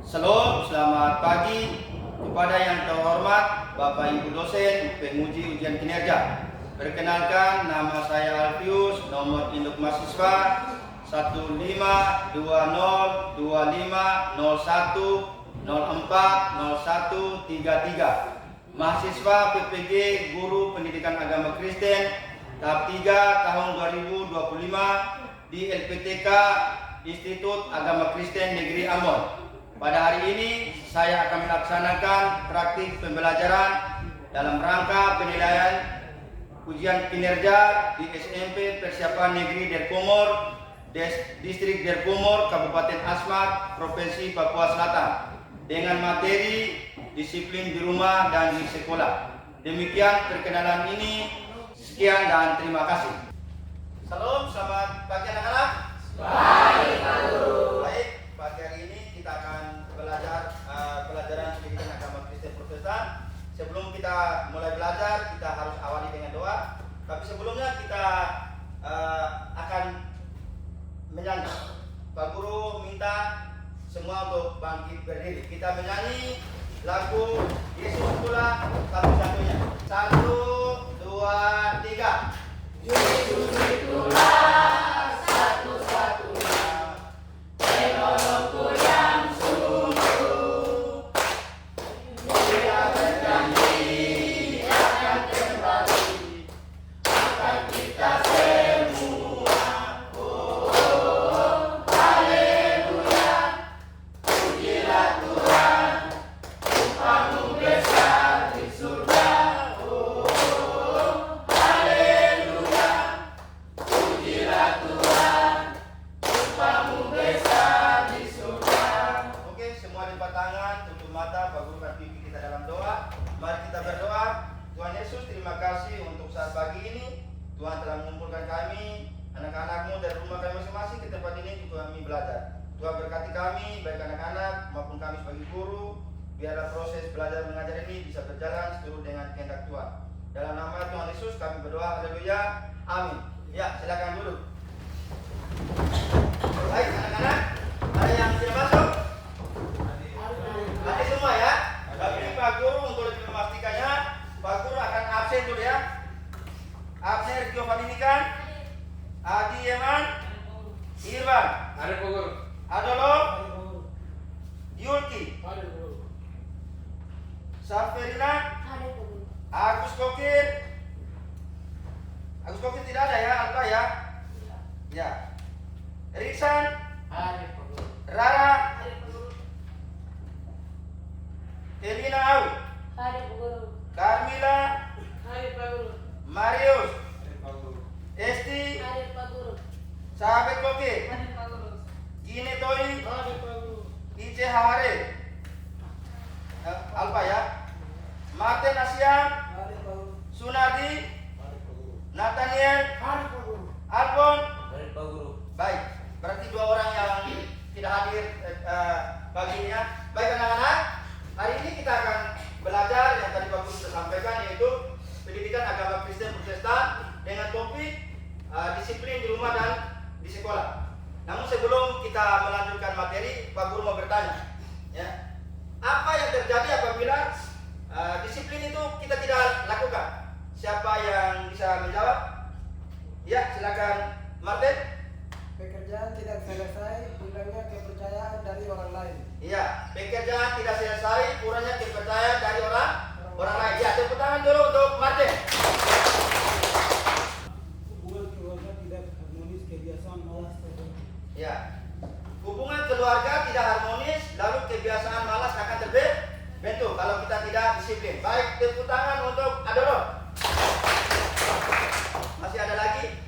Shalom, selamat pagi kepada yang terhormat Bapak Ibu dosen penguji ujian kinerja. Perkenalkan, nama saya Alfius, nomor induk mahasiswa 152052501040133. Mahasiswa PPG Guru Pendidikan Agama Kristen tahap 3 tahun 2025 di LPTK Institut Agama Kristen Negeri Ambon. Pada hari ini saya akan melaksanakan praktik pembelajaran dalam rangka penilaian ujian kinerja di SMP Persiapan Negeri Derkumor, Distrik Derkumor, Kabupaten Asmat, Provinsi Papua Selatan, dengan materi disiplin di rumah dan di sekolah. Demikian perkenalan ini. Sekian dan terima kasih. Salam, selamat pagi anak-anak. Baik, Pak Guru. Baik, pagi hari ini kita akan belajar pelajaran pendidikan agama Kristen Protestan. Sebelum kita mulai belajar, kita harus awali dengan doa. Tapi sebelumnya kita akan menyanyi. Pak Guru minta semua untuk bangkit berdiri. Kita menyanyi lagu Yesus Pula satu-satunya. 1, 2, 3. Yesus itulah satu-satunya penolongku yang sungguh. Dia berjanji akan kembali, akan kita semua. Oh, haleluya, pujilah Tuhan, upamu besar di surga. Oh, haleluya, pujilah Tuhan, upamu besar di surga. Oke, semua lipat tangan, tutup mata, Pak Guru akan pimpin kita dalam doa. Mari kita berdoa. Tuhan Yesus, terima kasih untuk saat pagi ini. Tuhan telah mengumpulkan kami, anak-anak-Mu dari rumah kami masing-masing ke tempat ini untuk kami belajar. Tuhan berkati kami, baik anak-anak maupun kami sebagai guru. Biarlah proses belajar mengajar ini bisa berjalan seturut dengan kehendak Tuhan. Dalam nama Tuhan Yesus kami berdoa, haleluya, amin. Ya, silakan duduk. Baik anak-anak, ada yang tidak masuk? Nanti semua ya. Tapi Pak Guru untuk lebih memastikannya, Pak Guru akan absen dulu ya. Absen Rizky Fadinikan, Adi Yeman, Irwan, Ada Pak Guru. Adolo, Yulki, Saferina, Agus Kokir. Agus Kokir tidak ada ya, Alfa ya. Ya. Riksan, Rara, Elina Au, Carmila, Marius, Esti, Sahabat Kokir, Gine Toi, Ice Haware, Alfa ya. Martin Asiam, Sunardi, Nathaniel, Alpon. Baik, berarti dua orang yang tidak hadir pagi ini ya. Baik anak-anak, hari ini kita akan belajar yang tadi Pak Guru sudah sampaikan, yaitu pendidikan agama Kristen Protestan dengan topik disiplin di rumah dan di sekolah. Namun sebelum kita melanjutkan materi, Pak Guru mau bertanya, ya, apa yang terjadi apabila disiplin itu kita tidak lakukan? Siapa yang bisa menjawab? Ya, silakan Martin. Pekerjaan tidak selesai, kurangnya kepercayaan dari orang lain. Iya, pekerjaan tidak selesai, kurangnya kepercayaan dari orang lain. Ya, tepuk tangan dulu untuk Martin. Hubungan keluarga tidak harmonis, kebiasaan malas Ya, hubungan keluarga tidak harmonis, lalu kebiasaan malas akan terbentuk kalau kita tidak disiplin. Baik, tepuk tangan untuk Adoro. Masih ada lagi?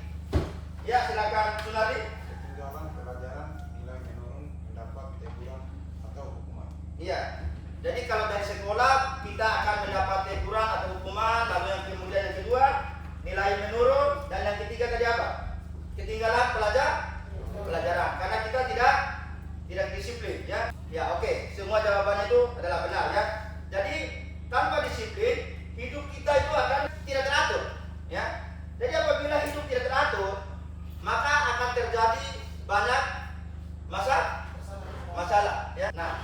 Ya, silakan Sunardi. Ketinggalan pelajaran, nilai menurun, mendapat teguran atau hukuman. Iya. Jadi kalau dari sekolah kita akan mendapat teguran atau hukuman, lalu yang kemudian yang kedua nilai menurun, dan yang ketiga tadi apa? Ketinggalan pelajaran karena kita tidak disiplin ya. Ya, oke. Semua jawabannya itu adalah benar ya. Jadi tanpa disiplin hidup kita itu akan tidak teratur ya. Jadi apabila hidup tidak teratur, maka akan terjadi banyak masalah ya. Nah,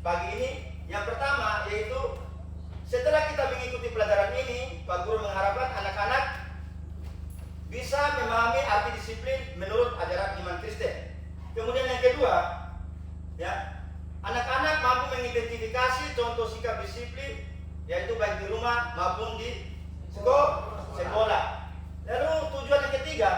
pagi ini. Yang pertama yaitu setelah kita mengikuti pelajaran ini, Pak Guru mengharapkan anak-anak bisa memahami arti disiplin menurut ajaran iman Kristen. Kemudian yang kedua, ya, anak-anak mampu mengidentifikasi contoh sikap disiplin, yaitu baik di rumah maupun di sekolah. Lalu tujuan yang ketiga,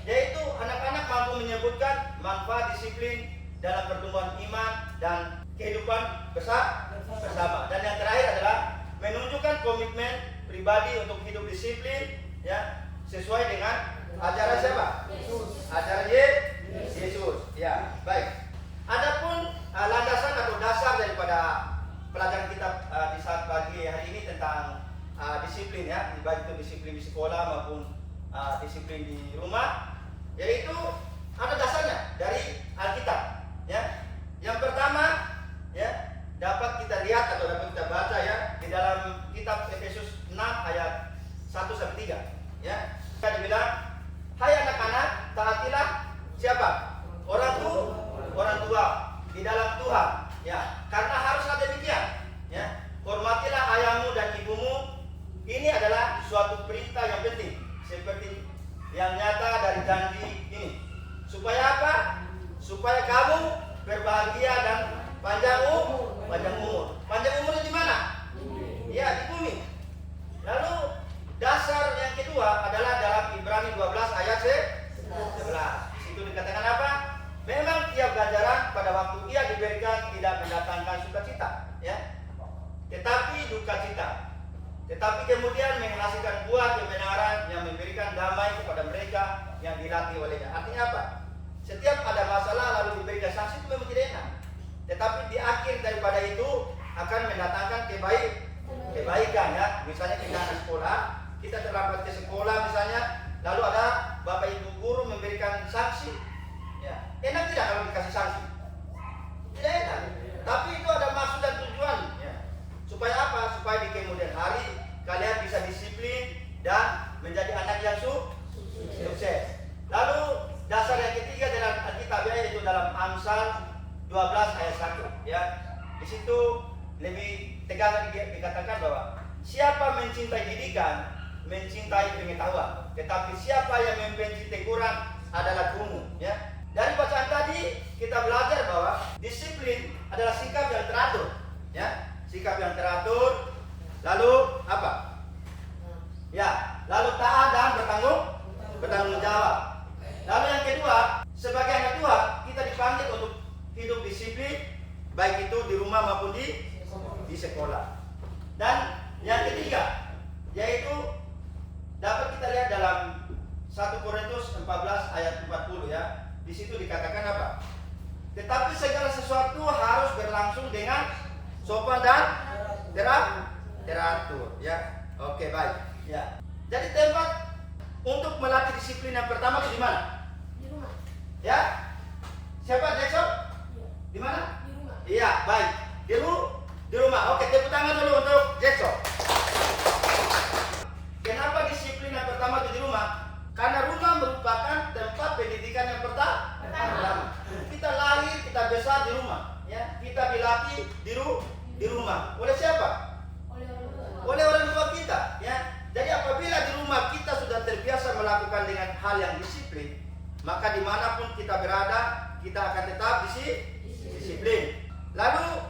yaitu anak-anak mampu menyebutkan manfaat disiplin dalam pertumbuhan iman dan kehidupan bersama. Dan yang terakhir adalah menunjukkan komitmen pribadi untuk hidup disiplin, ya, sesuai dengan ajaran siapa? Ajaran Yesus. Ya, baik. Adapun landasan atau dasar daripada pelajaran kita di saat pagi hari ini tentang disiplin, ya, baik itu disiplin di sekolah maupun disiplin di rumah, yaitu ada dasarnya dari Alkitab, ya. Yang pertama, ya, dapat kita lihat atau dapat kita baca, ya, di dalam kitab Efesus 6 ayat 1 sampai 3, ya. Kita dibilang, hai anak-anak, taatilah siapa? Orang tua di dalam Tuhan, ya. Karena haruslah demikian, ya. Hormatilah ayahmu dan ibumu. Ini adalah suatu perintah yang penting, seperti yang nyata dari janji ini. Supaya apa? Supaya kamu berbahagia dan panjang umur. Panjang umurnya di mana? Ya, di bumi. Lalu dasar yang kedua adalah dalam Ibrani 12 ayat 11. Di situ dikatakan apa? Memang tiap ganjaran pada waktu ia diberikan tidak mendatangkan sukacita, ya, tetapi duka cita. Tetapi kemudian menghasilkan buah kebenaran yang memberikan damai kepada mereka yang dilatih olehnya. Artinya apa? Setiap ada masalah lalu diberikan sanksi itu memang tidak enak. Tetapi di akhir daripada itu akan mendatangkan kebaikan, ya. Misalnya kita anak sekolah, kita terlambat ke sekolah misalnya, lalu ada bapak ibu guru memberikan sanksi, ya. Enak tidak kalau dikasih sanksi? Tidak enak. Tapi itu ada maksud dan tujuan, ya. Supaya apa? Supaya di kemudian hari kalian bisa disiplin dan menjadi anak yang sukses. Lalu dasar yang ketiga dalam Alkitab, yaitu dalam Amsal 12 ayat 1, ya. Di situ lebih tegas dikatakan bahwa siapa mencintai didikan, mencintai pengetahuan, tetapi siapa yang membenci teguran adalah gumul, ya. Dari bacaan tadi kita belajar bahwa disiplin adalah sikap yang teratur, ya. Sikap yang teratur, lalu apa? Ya, lalu taat dan bertanggung jawab. Lalu yang kedua, sebagai anak Tuhan, kita dipanggil untuk hidup disiplin, baik itu di rumah maupun di sekolah. Dan yang ketiga, yaitu dapat kita lihat dalam 1 Korintus 14 ayat 40, ya. Di situ dikatakan apa? Tetapi segala sesuatu harus berlangsung dengan sopan dan teratur, ya. Oke, baik, ya. Jadi tempat untuk melatih disiplin yang pertama itu di mana? Di rumah. Ya. Siapa, Jackson? Di mana? Di rumah. Iya, baik. Di rumah. Oke, tepuk tangan dulu untuk Jackson. Kenapa disiplin yang pertama itu di rumah? Karena rumah merupakan tempat pendidikan yang pertama. Kita lahir, kita besar di rumah, ya. Kita dilatih di rumah. Oleh siapa? Oleh orang tua kita, ya. Jadi apabila di rumah kita sudah terbiasa melakukan dengan hal yang disiplin, maka dimanapun kita berada, kita akan tetap disiplin. Lalu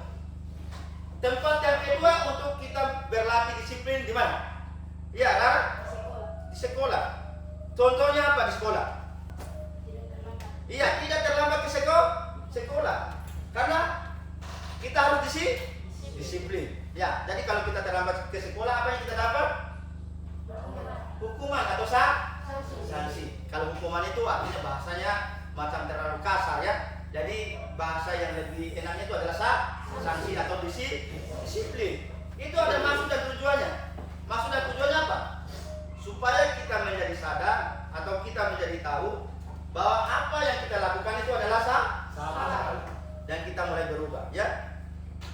tempat yang kedua untuk kita berlatih disiplin di mana? Ya, di sekolah. Contohnya apa di sekolah? Iya, tidak terlambat ke sekolah. Karena kita harus disiplin. Ya, jadi kalau kita terlambat ke sekolah, apa yang kita dapat? Hukuman atau sanksi. Kalau hukuman itu artinya bahasanya macam terlalu kasar, ya. Jadi bahasa yang lebih enaknya itu adalah sanksi atau disiplin. Itu ada maksud dan tujuannya. Maksud dan tujuannya apa? Supaya kita menjadi sadar atau kita menjadi tahu bahwa apa yang kita lakukan itu adalah salah dan kita mulai berubah, ya.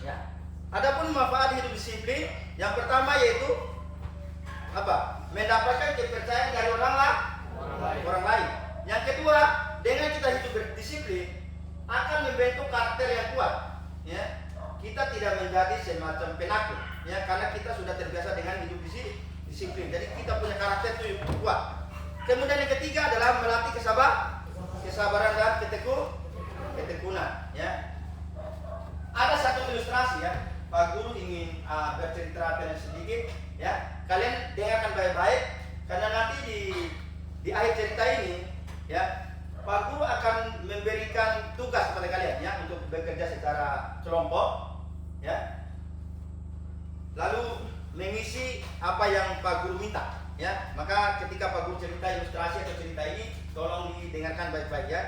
Ya. Adapun manfaat hidup disiplin, yang pertama yaitu apa? Mendapatkan kepercayaan dari orang lain. Yang kedua, dengan kita hidup berdisiplin akan membentuk karakter yang kuat, ya. Kita tidak tidak menjadi semacam penakut, ya, karena kita sudah terbiasa dengan hidup disiplin. Jadi kita punya karakter itu kuat. Kemudian yang ketiga adalah melatih kesabaran dan ketekunan. Ya. Ada satu ilustrasi, ya. Pak Guru ingin bercerita sedikit, ya. Kalian dengarkan baik-baik, karena nanti di akhir cerita ini, ya, Pak Guru akan memberikan tugas kepada kalian, ya, untuk bekerja secara kelompok, ya. Lalu mengisi apa yang Pak Guru minta, ya. Maka ketika Pak Guru cerita ilustrasi atau cerita ini, tolong didengarkan baik-baik, ya.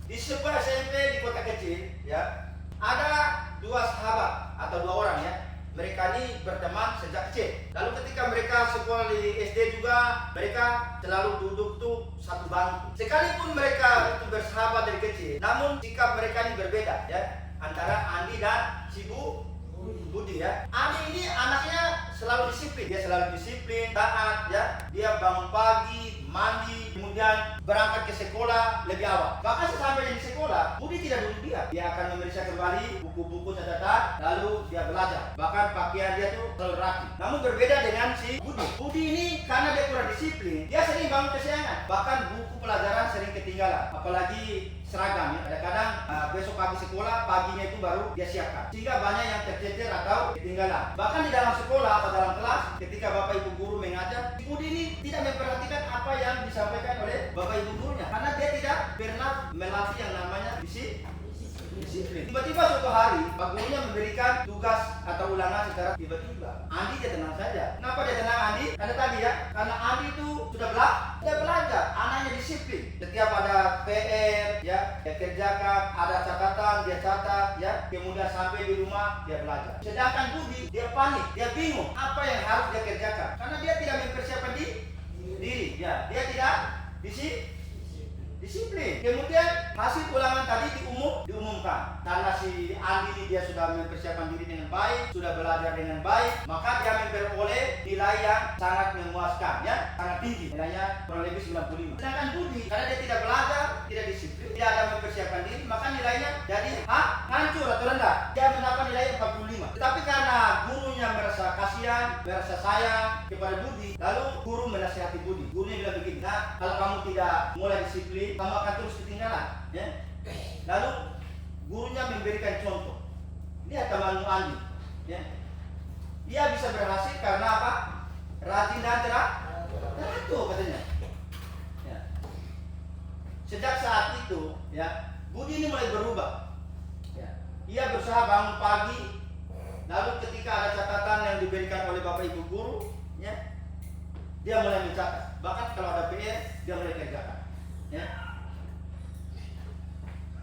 Di sebuah SMP di kota kecil, ya, ada dua sahabat atau dua orang, ya. Mereka ini berteman sejak kecil. Lalu ketika mereka sekolah di SD juga, mereka selalu duduk tuh satu bangku. Sekalipun mereka itu bersahabat dari kecil, namun sikap mereka ini berbeda, ya, antara Andi dan si Budi, ya. Andi ini anaknya selalu disiplin, dia selalu disiplin, taat, ya. Dia bangun pagi, mandi, kemudian berangkat ke sekolah lebih awal. Bahkan sesampainya di sekolah, Budi tidak duduk dia. Dia akan memeriksa kembali buku-buku catatan, lalu dia belajar. Bahkan pakaian dia tuh selalu rapi. Namun berbeda dengan si Budi. Budi ini karena dia kurang disiplin, dia sering bangun kesiangan. Bahkan buku pelajaran sering ketinggalan. Apalagi seragam, ya. Kadang-kadang besok pagi sekolah, paginya itu baru dia siapkan. Sehingga banyak yang tercecer atau ketinggalan. Bahkan di dalam sekolah atau dalam kelas, ketika Bapak Ibu guru mengajar, si Budi ini tidak memperhatikan apa yang disampaikan oleh Bapak Ibu gurunya, karena dia tidak pernah melatih yang namanya disiplin. Tiba-tiba suatu hari Pak gurunya memberikan tugas atau ulangan secara tiba-tiba. Andi dia tenang saja. Kenapa dia tenang, Andi? Karena tadi, ya, karena Andi itu sudah belajar, anaknya disiplin. Setiap ada PR, ya, dia kerjakan, ada catatan, dia catat, ya, kemudian sampai di rumah dia belajar. Sedangkan Budi, dia panik, dia bingung apa yang harus dia kerjakan, karena dia tidak mempersiapkan diri, ya, dia tidak disiplin. Kemudian hasil ulangan tadi diumumkan. Karena si Andi ini dia sudah mempersiapkan diri dengan baik, sudah belajar dengan baik, maka dia memperoleh nilai yang sangat memuaskan, ya, sangat tinggi, nilainya kurang lebih 95. Sedangkan Budi, karena dia tidak belajar, tidak disiplin, tidak ada mempersiapkan diri, maka nilainya jadi hancur atau rendah. Dia mendapat nilai 45. Tetapi karena gurunya merasa kasihan, merasa sayang kepada Budi, lalu guru menasihati Budi. Gurunya bilang begini, nah, kalau kamu tidak mulai disiplin, kamu akan terus ketinggalan, ya. Lalu gurunya memberikan contoh. Lihat temanmu Andi, ya. Dia bisa berhasil karena apa? Rajin dan teratur, katanya. Ya. Sejak saat itu, ya, Budi ini mulai berubah. Ya. Ia berusaha bangun pagi, lalu ketika ada catatan yang diberikan oleh Bapak Ibu guru, ya, dia mulai mencatat. Bahkan kalau ada PR, dia mulai kerjakan. Ya.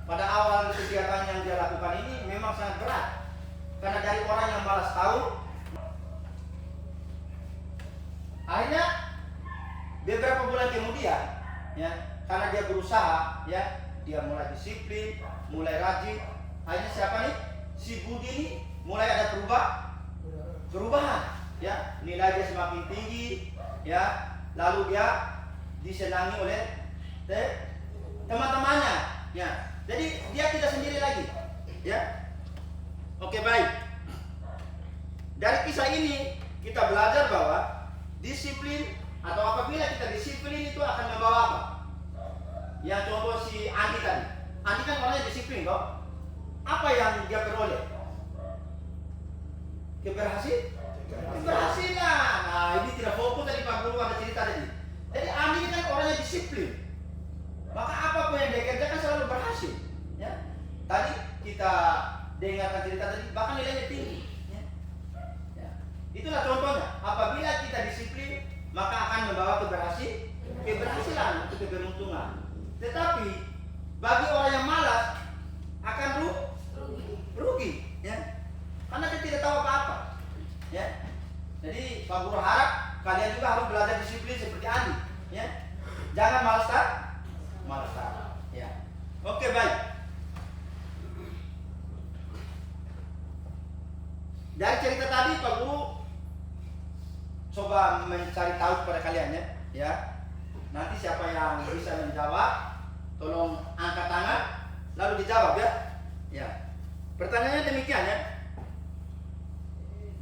Pada awal kegiatan yang dia lakukan ini memang sangat berat, karena dari orang yang malas tahu, akhirnya beberapa bulan kemudian, ya, karena dia berusaha, ya, dia mulai disiplin, mulai rajin. Akhirnya siapa nih? Si Budi ini mulai ada perubahan, ya, nilai dia semakin tinggi, ya, lalu dia disenangi oleh teman-temannya, ya. Jadi dia tidak sendiri lagi, ya. Oke, baik. Dari kisah ini kita belajar bahwa disiplin atau apabila kita disiplin itu akan membawa apa? Yang contoh si Andi tadi. Andi kan orangnya disiplin, kok. Apa yang dia peroleh? Keberhasilan. Nah, ini tidak fokus tadi Pak Guru ada cerita tadi. Jadi Andi ini kan orangnya disiplin. Maka apapun yang dia kerjakan selalu berhasil, ya. Tadi kita dengarkan cerita tadi, bahkan nilainya tinggi, ya. Ya. Itulah contohnya. Apabila kita disiplin, maka akan membawa keberhasilan, untuk keberuntungan. Tetapi bagi orang yang malas akan rugi, ya. Karena dia tidak tahu apa-apa, ya. Jadi Pak Guru harap kalian juga harus belajar disiplin seperti Andi, ya. Jangan malas, ya. Oke, baik. Dari cerita tadi Pak Guru coba mencari tahu kepada kalian, ya. Nanti siapa yang bisa menjawab, tolong angkat tangan lalu dijawab, ya. Ya. Pertanyaannya demikian, ya.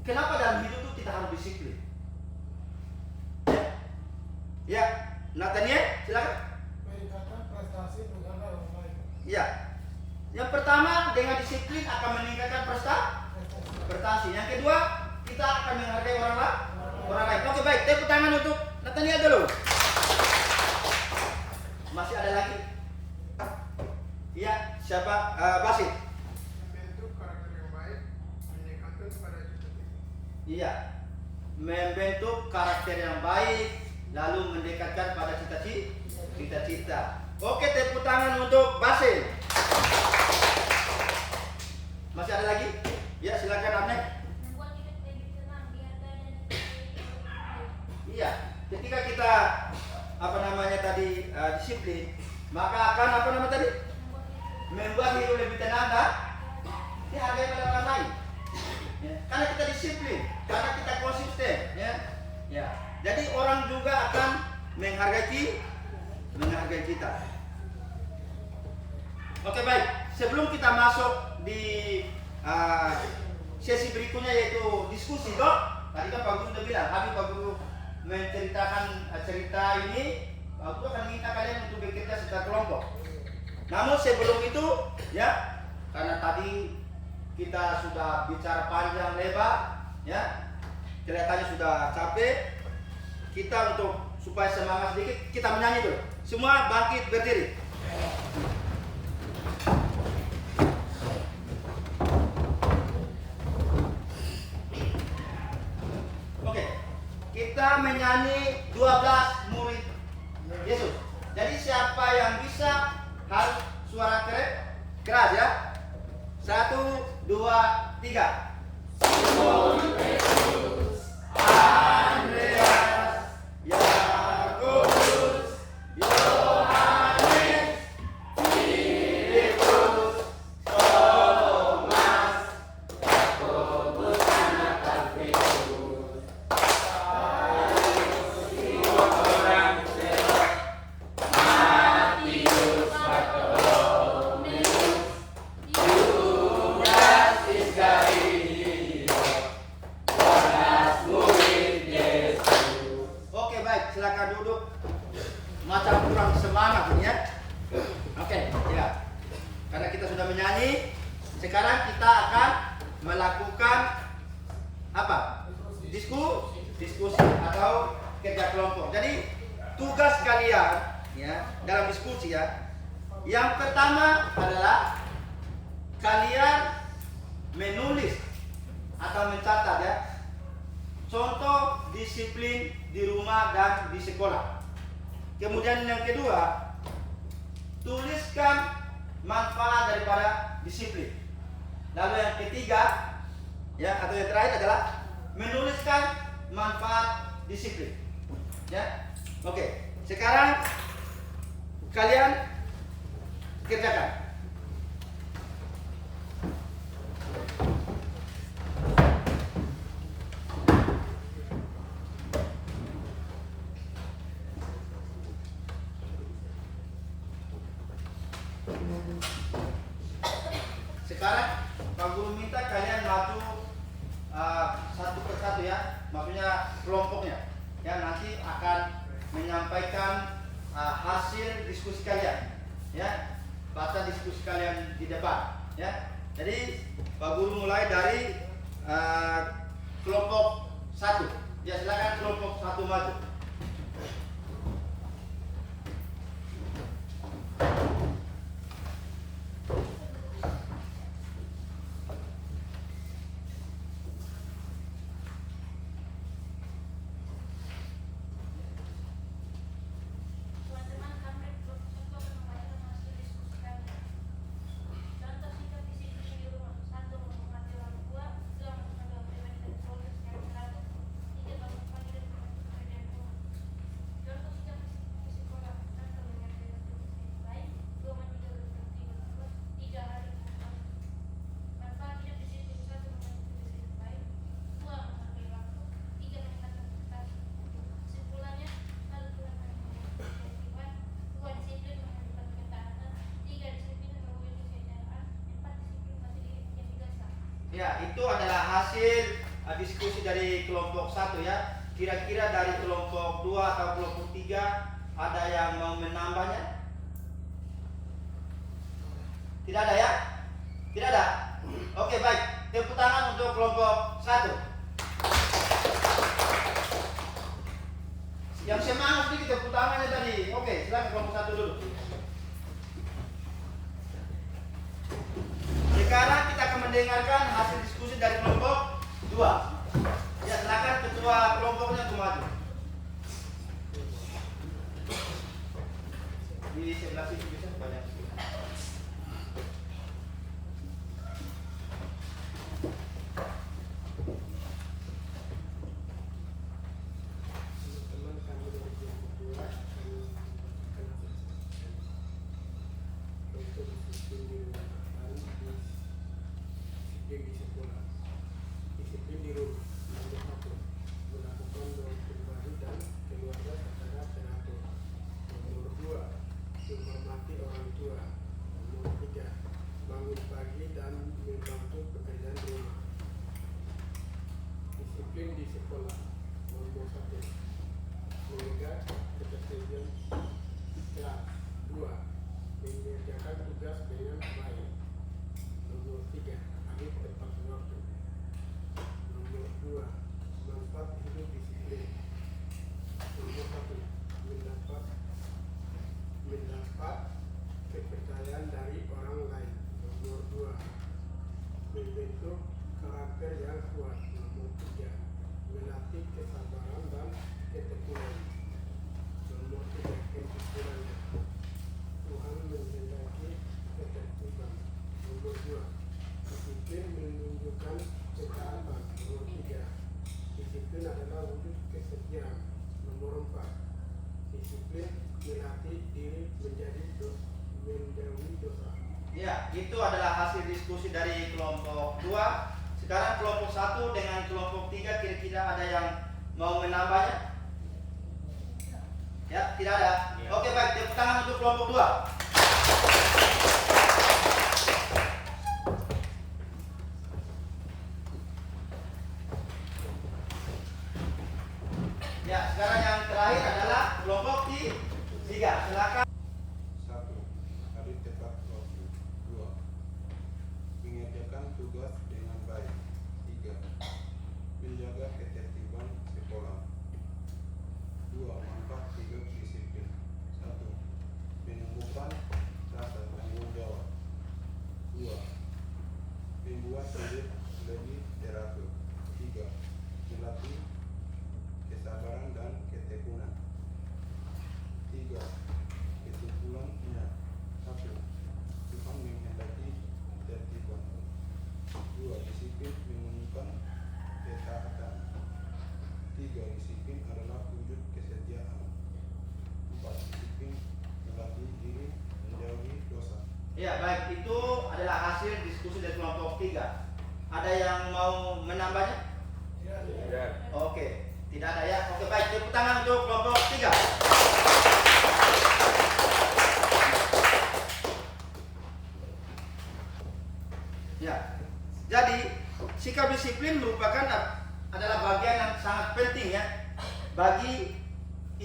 Kenapa dalam hidup itu kita harus disiplin? Ya, Nathaniel, silakan. Meningkatkan prestasi negara orang lain. Ya, yang pertama dengan disiplin akan meningkatkan prestasi. Yang kedua, kita akan menghargai orang lain. Oke, baik. Tepuk tangan untuk Nathaniel dulu. Masih ada lagi? Iya, siapa? Basit. Membentuk karakter yang baik, meningkatkan pada cita-cita. Iya, membentuk karakter yang baik, lalu mendekatkan pada cita-cita. Oke, tepuk tangan untuk Basit. Masih ada lagi? Ya, silakan Abne. Membuat hidup lebih tenang, dihargai dan dihargai. Iya, ketika kita disiplin, maka akan membuat hidup lebih tenang dan dihargai oleh orang lain. Ya, karena kita disiplin, karena kita konsisten, ya. Jadi orang juga akan menghargai kita. Oke, baik. Sebelum kita masuk di sesi berikutnya yaitu diskusi, toh. Tadi kan Pak Guru sudah bilang, habis Pak Guru menceritakan cerita ini, Pak Guru akan minta kalian untuk bekerja secara kelompok. Namun sebelum itu, ya, karena tadi kita sudah bicara panjang lebar, ya, kelihatannya sudah capek. Kita untuk supaya semangat sedikit, kita menyanyi dulu. Semua bangkit berdiri. Oke, kita menyanyi 12 murid Yesus. Jadi siapa yang bisa harus suara keras ya. 1, 2, 3. Simon Petrus, Andreas, Yakobus, Yohanes, Filipus, Thomas, Yakobus anak Alfeus, Simon orang Zelot, Matius, Bartolomeus, Yudas Iskariot, 12 murid Yesus. Oke, baik, silakan duduk. Macam kurang semangat ini ya. Oke, ya. Karena kita sudah menyanyi, sekarang kita akan melakukan apa? Diskusi atau kerja kelompok. Jadi tugas kalian ya dalam diskusi ya. Yang pertama adalah kalian menulis atau mencatat ya contoh disiplin di rumah dan di sekolah. Kemudian yang kedua, tuliskan manfaat daripada disiplin. Lalu yang ketiga ya atau yang terakhir adalah menuliskan manfaat disiplin. Ya. Oke, sekarang kalian kerjakan. Sekarang Pak Guru minta kalian maju satu persatu ya, maksudnya kelompoknya. Ya, nanti akan menyampaikan hasil diskusi kalian. Ya, baca diskusi kalian di depan. Ya, jadi Pak Guru mulai dari kelompok 1. Ya, silakan kelompok 1 maju. Teman-teman, kami kelompok 1 akan membacakan hasil diskusi kami. Contoh sikap disiplin di rumah. 1. Menghormati orang tua. 2. Melakukan doa pribadi dan keluarga secara teratur. 3. Bangun pagi dan membantu pekerjaan rumah. Contoh sikap disiplin di sekolah. 1. Mengerti waktu dengan baik. 2. Menjaga ketertiban. 3. Hari keempat. Manfaat hidup disiplin. 1. Mengerti dengan baik. 2. Menghargai waktu. 3. Meningkatkan prestasi. Kesimpulannya, hal Tuhan akan ketertiban. 2. Disiplin menunjukkan ketaatan. 3. Disiplin membangun kesejahteraan. 4. Disiplin membantu diri menjadi dasar. Ya, itu adalah hasil diskusi dari kelompok 1 ya. Kira-kira dari kelompok 2 atau kelompok 3 ada yang mau menambahnya? Tidak ada ya? Tidak ada? Oke, baik. Tepuk tangan untuk kelompok 1. Yang semangat sedikit tepuk tangannya tadi. Oke, silakan kelompok 1 dulu. Sekarang kita akan mendengarkan hasil diskusi dari kelompok 2. Ya, silakan ketua kelompoknya untuk maju. Di sebelah sini bisa banyak. Teman-teman kami dari kelompok 2 kami akan untuk disiplin di rumah dan disiplin di sekolah, disiplin di rumah. Nomor 1, melakukan doa pribadi dan keluarga secara teratur. Nomor 2, menghormati orang tua. Nomor 3, bangun pagi dan membantu pekerjaan rumah. Disiplin di sekolah. Nomor 1, menjaga ketertiban kelas. 2, mengerjakan tugas dengan baik. Nomor 3, hadir tepat waktu. Nomor 2, manfaat hidup disiplin. Nomor 1, mendapat kepercayaan dari orang lain. Nomor 2, membentuk karakter yang kuat. Nomor 3, melatih kesabaran dan ketekunan. Nomor 3, kesimpulannya, Tuhan menghendaki ketertiban. Nomor 2, disiplin menunjukkan ketaatan. Nomor 3, disiplin adalah wujud kesetiaan. Nomor 4, disiplin melatih diri menjauhi dosa. Ya, itu adalah hasil diskusi dari kelompok 2. Sekarang kelompok 1 dengan kelompok 3 kira-kira ada yang mau menambahnya? Ya, tidak ada. Oke, baik. Tepuk tangan untuk kelompok 2. Ya, sekarang yang terakhir adalah kelompok 3. Silakan. 1. Hadir tepat waktu. 2. Mengerjakan tugas dengan baik. 3. Menjaga ketertiban sekolah. 2. Manfaat hidup disiplin. 1. Menumbuhkan rasa tanggung jawab. 2. Membuat hidup lebih teratur. 3. Melatih kesabaran dan ketekunan. 3. Kesimpulannya. 1. Tuhan menghendaki ketertiban. 2. Disiplin menunjukkan ketaatan. 3. Disiplin adalah wujud kesetiaan. 4. Disiplin melatih diri menjauhi dosa. Ya, baik. Itu adalah hasil diskusi dari kelompok 3. Ada yang mau menambahnya? Tidak. Oke, tidak ada ya. Oke, baik. Tepuk tangan untuk kelompok 3. Ya. Jadi, sikap disiplin merupakan adalah bagian yang sangat penting ya bagi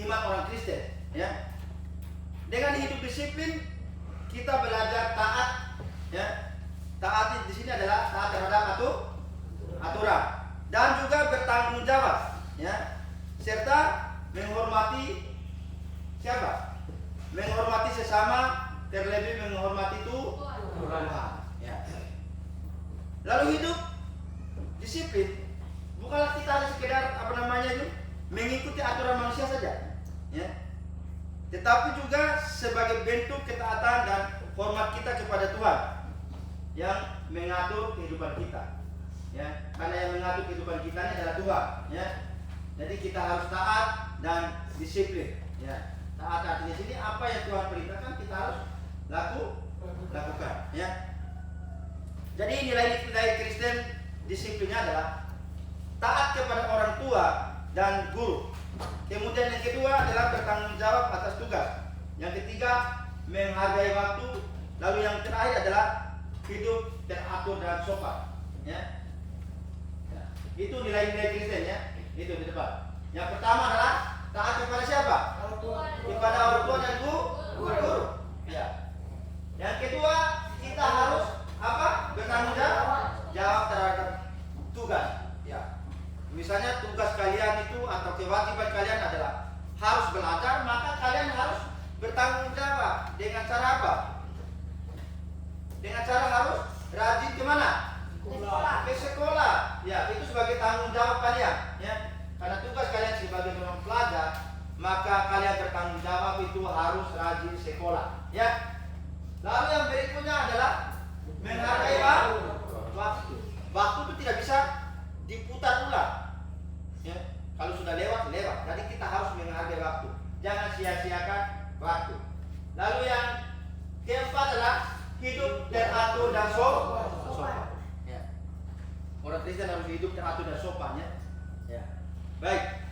iman orang Kristen ya. Dengan hidup disiplin kita belajar taat ya. Taat di sini adalah taat terhadap aturan dan juga bertanggung jawab ya, serta menghormati siapa? Menghormati sesama, terlebih menghormati Tuhan ya. Lalu hidup disiplin bukanlah kita hanya sekedar mengikuti aturan manusia saja ya, tetapi juga sebagai bentuk ketaatan dan hormat kita kepada Tuhan yang mengatur kehidupan kita ya, karena yang mengatur kehidupan kita ini adalah Tuhan ya. Jadi kita harus taat dan disiplin ya. Taat artinya sini apa yang Tuhan perintahkan kita harus lakukan ya. Jadi nilai-nilai Kristen disiplinnya adalah taat kepada orang tua dan guru. Kemudian yang kedua adalah bertanggung jawab atas tugas. Yang ketiga menghargai waktu. Lalu yang terakhir adalah hidup teratur dan sopan. Ya. Itu nilai-nilai Kristen ya. Itu di depan. Yang pertama adalah taat kepada siapa? Kepada orang tua dan guru. Ya. Yang kedua, kita harus apa? Bertanggung jawab terhadap tugas. Ya. Misalnya tugas kalian itu atau kewajiban kalian adalah harus belajar, maka kalian harus bertanggung jawab. Dengan cara apa? Dengan cara harus rajin kemana? Ke sekolah. Ya, itu sebagai tanggung jawab kalian. Ya, karena tugas kalian sebagai seorang pelajar, maka kalian bertanggung jawab itu harus rajin sekolah. Ya. Lalu yang berikutnya adalah menghargai waktu. Waktu itu tidak bisa diputar ulang. Ya, kalau sudah lewat. Jadi kita harus menghargai waktu. Jangan sia-siakan waktu. Lalu yang keempat adalah hidup teratur dan sopan. Ya. Orang Kristen harus hidup teratur dan sopan ya. Ya. Baik.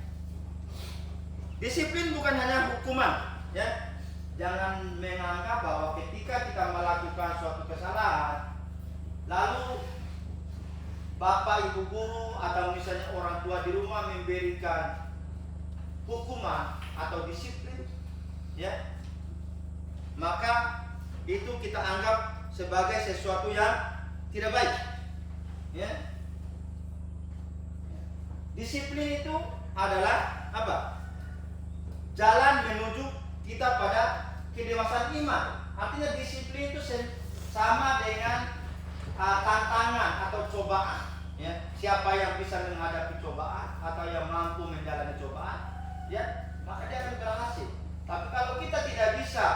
Disiplin bukan hanya hukuman, ya. Jangan menganggap bahwa ketika kita melakukan suatu kesalahan, lalu bapak, ibu guru, atau misalnya orang tua di rumah memberikan hukuman atau disiplin, ya, maka itu kita anggap sebagai sesuatu yang tidak baik, ya. Disiplin itu adalah apa? Jalan menuju kita pada kedewasaan iman. Artinya disiplin itu sama dengan tantangan atau cobaan. Ya, siapa yang bisa menghadapi cobaan atau yang mampu menjalani cobaan, ya, maka dia akan berhasil. Tapi kalau kita tidak bisa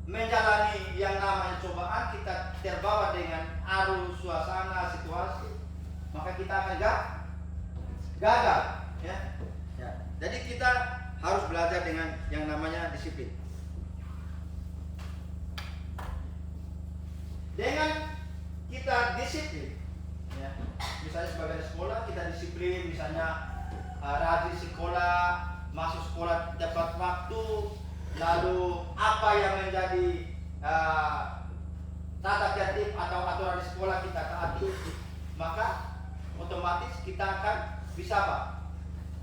menjalani yang namanya cobaan, kita terbawa dengan arus suasana situasi, maka kita akan gagal. Ya. Ya. Jadi kita harus belajar dengan yang namanya disiplin. Dengan kita disiplin, ya, misalnya sebagai sekolah kita disiplin, misalnya rajin sekolah, masuk sekolah tepat waktu, lalu apa yang menjadi tata tertib atau aturan di sekolah kita taati, maka otomatis kita akan bisa apa?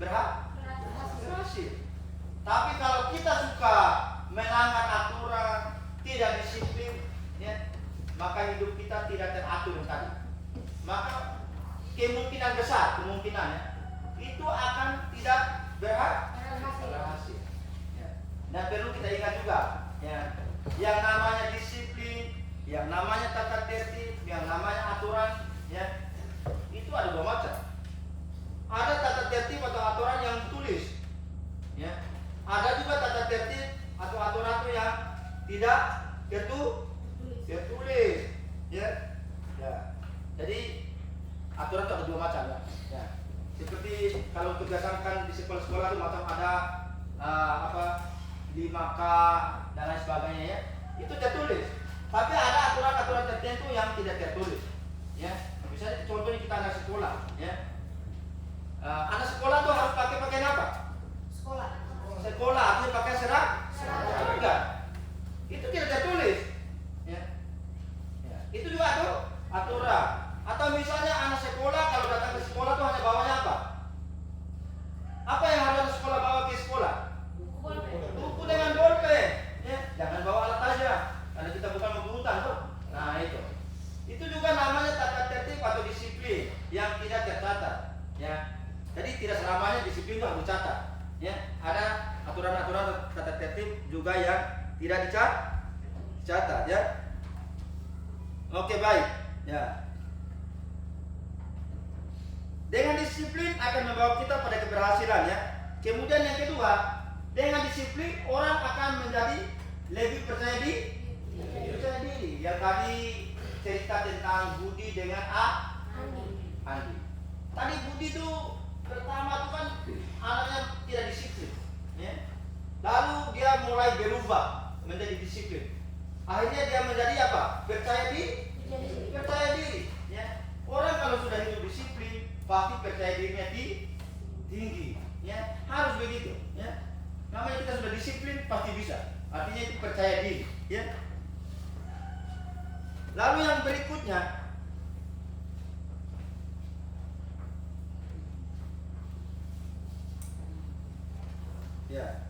Berhasil. Tapi kalau kita suka melanggar aturan, tidak disiplin, ya, maka hidup kita tidak teratur tadi. Maka kemungkinan besar, itu akan tidak berhasil. Ya. Dan perlu kita ingat juga, ya, yang namanya disiplin, yang namanya tata tertib, yang namanya aturan, ya, itu ada dua macam. Ada tata tertib atau aturan yang tulis, ya. Ada juga tata tertib atau aturan itu yang tidak tertulis, ya. Ya. Jadi aturan itu ada dua macam, ya. Ya. Seperti kalau berdasarkan di sekolah-sekolah itu macam ada 5K dan lain sebagainya, ya. Itu tertulis. Tapi ada aturan-aturan tertentu yang tidak tertulis, ya. Misalnya contohnya kita anak sekolah, ya. Anak sekolah tuh harus pakai pakaian apa? Sekolah artinya pakai seragam. Itu tidak tertulis, ya. Ya. Itu juga tuh aturan. Atau misalnya anak sekolah kalau datang ke sekolah tuh hanya bawanya apa? Apa yang harus anak sekolah bawa ke sekolah? Buku dengan bolpen, ya. Jangan bawa alat tajam, karena kita bukan membutuhkan tuh. Nah itu juga namanya tata tertib atau disiplin yang tidak tercatat, ya. Jadi tidak selamanya disiplin itu harus dicatat, ya. Ada aturan-aturan tata tertib juga yang tidak dicatat, ya. Oke, baik, ya. Dengan disiplin akan membawa kita pada keberhasilan, ya. Kemudian yang kedua, dengan disiplin orang akan menjadi lebih percaya diri. Yang tadi cerita tentang Budi dengan Andi. Tadi Budi itu pertama itu kan anaknya tidak disiplin, ya. Lalu dia mulai berubah menjadi disiplin. Akhirnya dia menjadi apa? Percaya diri, ya. Orang kalau sudah hidup disiplin pasti percaya dirinya tinggi, ya. Harus begitu, ya. Namanya kita sudah disiplin pasti bisa. Artinya itu percaya diri, ya. Lalu yang berikutnya, Ya.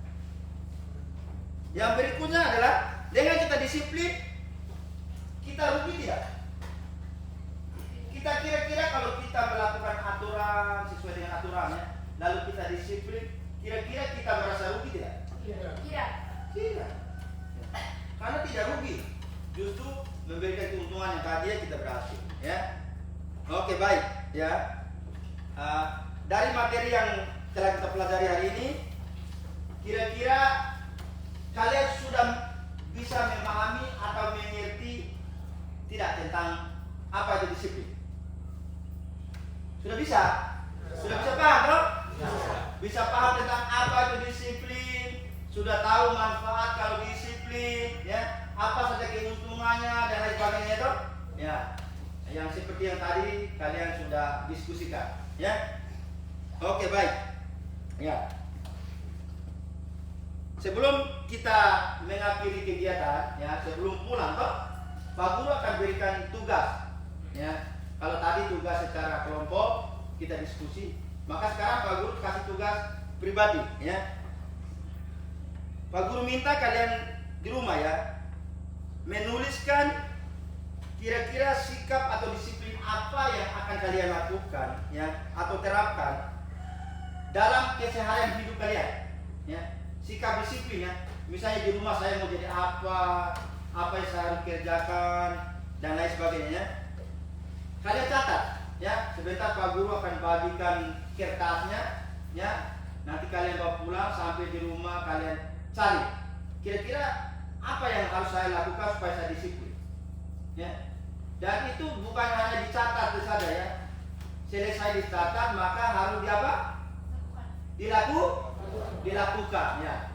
Yang berikutnya adalah dengan kita disiplin, kita rugi tidak? Kita kira-kira kalau kita melakukan aturan sesuai dengan aturannya, lalu kita disiplin, kira-kira kita merasa rugi tidak? Tidak. Tidak. Karena tidak rugi, justru memberikan keuntungan yang tadi kita berhasil. Ya. Oke, baik. Ya. Dari materi yang telah kita pelajari hari ini, kira-kira kalian sudah bisa memahami atau mengerti tidak tentang apa itu disiplin? Sudah bisa? Sudah bisa paham, bro? Bisa paham tentang apa itu disiplin? Sudah tahu manfaat kalau disiplin, ya? Apa saja keuntungannya dan lain sebagainya itu? Ya. Yang seperti yang tadi kalian sudah diskusikan, ya? Oke, baik. Ya. Sebelum kita mengakhiri kegiatan, ya, sebelum pulang toh, Pak Guru akan berikan tugas. Ya. Kalau tadi tugas secara kelompok kita diskusi, maka sekarang Pak Guru kasih tugas pribadi, ya. Pak Guru minta kalian di rumah ya menuliskan kira-kira sikap atau disiplin apa yang akan kalian lakukan, ya, atau terapkan dalam keseharian hidup kalian, ya. Sikap disiplin, ya. Misalnya di rumah saya mau jadi apa yang saya harus kerjakan dan lain sebagainya, ya. Kalian catat, ya. Sebentar Pak Guru akan bagikan kertasnya, ya. Nanti kalian bawa pulang, sampai di rumah kalian cari kira-kira apa yang harus saya lakukan supaya saya disiplin, ya. Dan itu bukan hanya dicatat saja, ya. Selesai dicatat maka harus dilakukan, ya.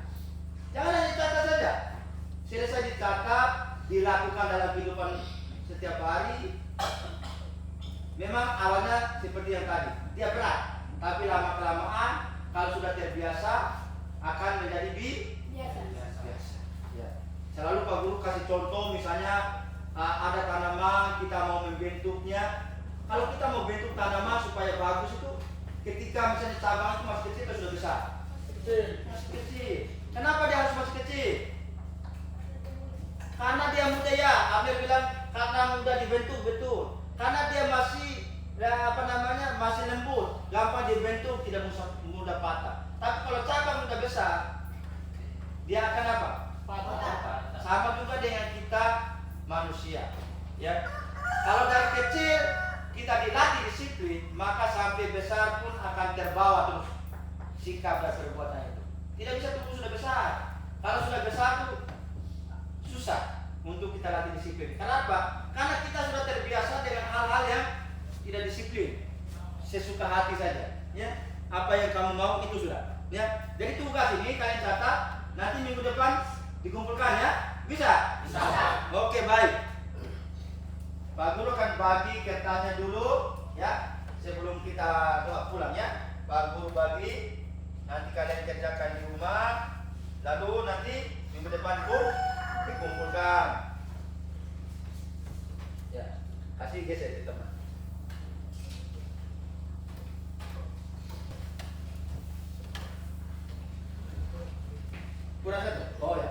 Jangan hanya dicatat saja. Selesai dicatat, dilakukan dalam kehidupan setiap hari. Memang awalnya seperti yang tadi, dia berat, tapi lama kelamaan kalau sudah terbiasa akan menjadi biasa. Ya. Selalu Pak Guru kasih contoh, misalnya ada tanaman kita mau membentuknya. Kalau kita mau bentuk tanaman supaya bagus itu, ketika misalnya cabang itu masih kecil atau sudah besar? Masih kecil. Kenapa dia harus masih kecil? Karena dia muda, ya. Abel bilang karena mudah dibentuk, betul. Karena dia masih masih lembut, gampang dibentuk, tidak mudah patah. Tapi kalau cabang sudah besar, dia akan apa? Patah. Sama juga dengan kita manusia, ya. Kalau dari kecil kita dilatih disiplin, maka sampai besar pun akan terbawa terus sikap dan perbuatan itu. Tidak bisa tunggu sudah besar. Kalau sudah besar tuh susah untuk kita latih disiplin. Kenapa? Karena kita sudah terbiasa dengan hal-hal yang tidak disiplin, sesuka hati saja, ya. Apa yang kamu mau itu sudah, ya. Jadi tugas ini kalian catat, nanti minggu depan dikumpulkan, ya. Bisa? Bisa. Oke, baik. Pak Guru akan bagi kertasnya dulu, ya. Sebelum kita doa pulang, ya. Pak Guru bagi, nanti kalian kerjakan di rumah, lalu nanti minggu depan pun dikumpulkan. Ya, kasih geser teman. Kurang satu? Oh ya.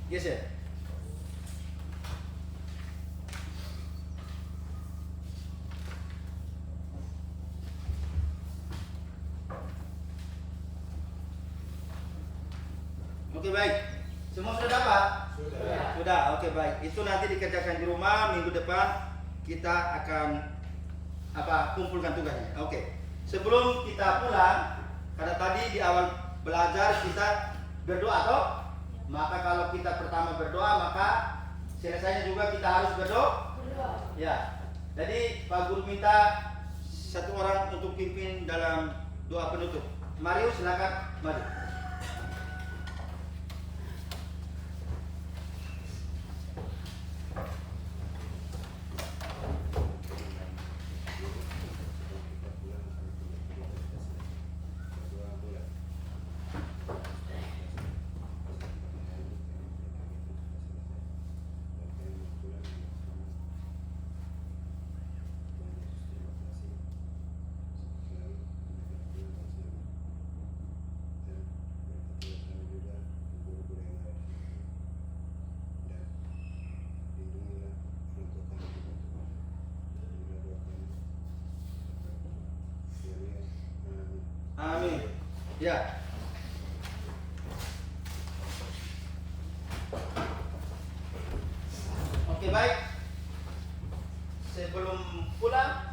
Geser. Oke, baik. Semua sudah dapat? Sudah. Oke, baik. Itu nanti dikerjakan di rumah. Minggu depan kita akan kumpulkan tugasnya. Oke. Sebelum kita pulang, karena tadi di awal belajar kita berdoa toh, maka kalau kita pertama berdoa, maka selesainya juga kita harus berdoa. Ya. Jadi Pak Guru minta satu orang untuk pimpin dalam doa penutup. Mario, silakan maju. Amin. Ya. Oke, baik. Sebelum pulang